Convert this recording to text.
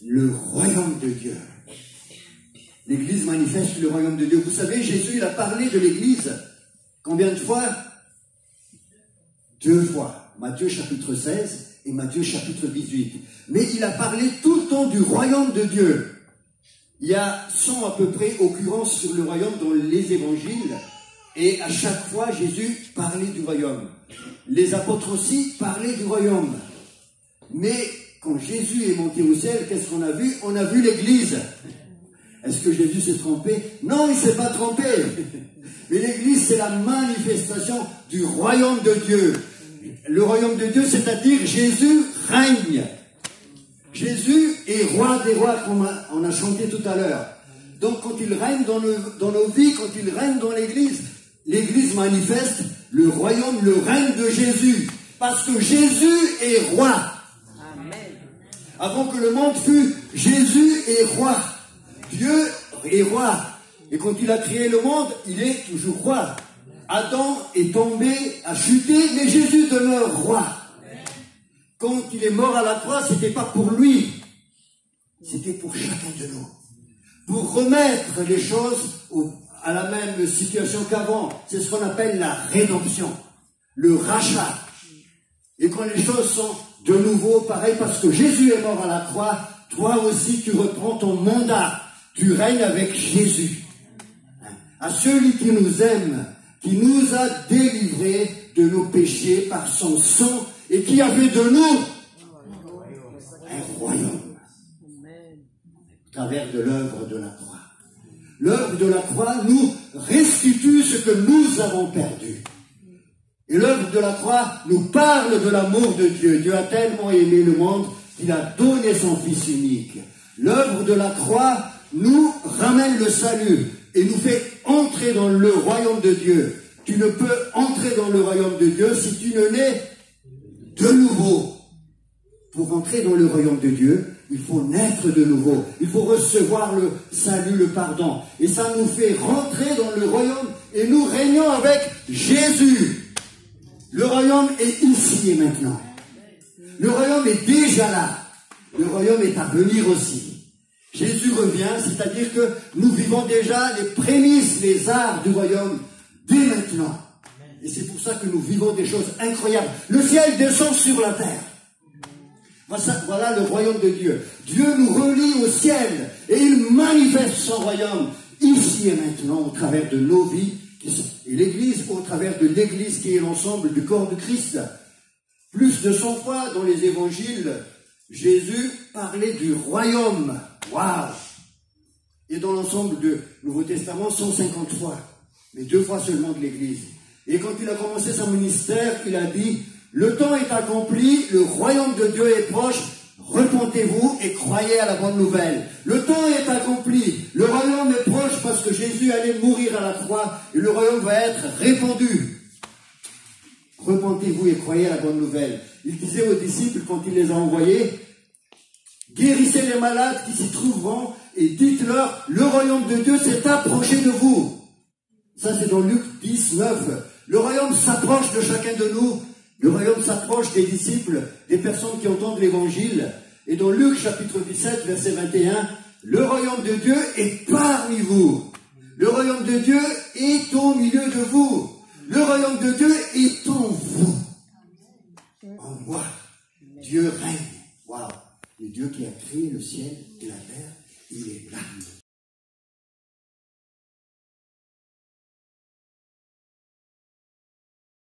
le royaume de Dieu. L'Église manifeste le royaume de Dieu. Vous savez, Jésus, il a parlé de l'Église. Combien de fois? 2 fois. Matthieu chapitre 16 et Matthieu chapitre 18. Mais il a parlé tout le temps du royaume de Dieu. Il y a 100 à peu près occurrences sur le royaume dans les évangiles. Et à chaque fois, Jésus parlait du royaume. Les apôtres aussi parlaient du royaume. Mais quand Jésus est monté au ciel, qu'est-ce qu'on a vu? On a vu l'Église. Est-ce que Jésus s'est trompé? Non, il ne s'est pas trompé. Mais l'Église, c'est la manifestation du royaume de Dieu. Le royaume de Dieu, c'est-à-dire Jésus règne. Jésus est roi des rois, comme on a chanté tout à l'heure. Donc quand il règne dans nos vies, quand il règne dans l'Église, l'Église manifeste le royaume, le règne de Jésus. Parce que Jésus est roi. Amen. Avant que le monde fût, Jésus est roi. Dieu est roi. Et quand il a créé le monde, il est toujours roi. Adam est tombé, a chuté, mais Jésus demeure roi. Quand il est mort à la croix, c'était pas pour lui. C'était pour chacun de nous. Pour remettre les choses à la même situation qu'avant. C'est ce qu'on appelle la rédemption. Le rachat. Et quand les choses sont de nouveau pareilles, parce que Jésus est mort à la croix, toi aussi tu reprends ton mandat. Tu règnes avec Jésus. À celui qui nous aime, qui nous a délivrés de nos péchés par son sang et qui a fait de nous un royaume. À travers de l'œuvre de la croix. L'œuvre de la croix nous restitue ce que nous avons perdu. Et l'œuvre de la croix nous parle de l'amour de Dieu. Dieu a tellement aimé le monde qu'il a donné son Fils unique. L'œuvre de la croix nous ramène le salut et nous fait entrer dans le royaume de Dieu. Tu ne peux entrer dans le royaume de Dieu si tu ne nais de nouveau. Pour entrer dans le royaume de Dieu, il faut naître de nouveau. Il faut recevoir le salut, le pardon. Et ça nous fait rentrer dans le royaume et nous régnons avec Jésus. Le royaume est ici et maintenant. Le royaume est déjà là. Le royaume est à venir aussi. Jésus revient, c'est-à-dire que nous vivons déjà les prémices, les arts du royaume dès maintenant. Et c'est pour ça que nous vivons des choses incroyables. Le ciel descend sur la terre. Voilà le royaume de Dieu. Dieu nous relie au ciel et il manifeste son royaume ici et maintenant au travers de nos vies et l'Église au travers de l'Église qui est l'ensemble du corps de Christ. Plus de 100 fois dans les évangiles, Jésus parlait du royaume. Waouh! Et dans l'ensemble du Nouveau Testament, 150 fois. Mais 2 fois seulement de l'Église. Et quand il a commencé son ministère, il a dit, le temps est accompli, le royaume de Dieu est proche, repentez-vous et croyez à la bonne nouvelle. Le temps est accompli, le royaume est proche parce que Jésus allait mourir à la croix et le royaume va être répandu. Repentez-vous et croyez à la bonne nouvelle. Il disait aux disciples quand il les a envoyés, guérissez les malades qui s'y trouveront et dites-leur, le royaume de Dieu s'est approché de vous. Ça c'est dans Luc 10, 9. Le royaume s'approche de chacun de nous. Le royaume s'approche des disciples, des personnes qui entendent l'évangile. Et dans Luc chapitre 17, verset 21, le royaume de Dieu est parmi vous. Le royaume de Dieu est au milieu de vous. Le royaume de Dieu est en vous. En moi. Dieu règne. Waouh. Le Dieu qui a créé le ciel et la terre, il est là.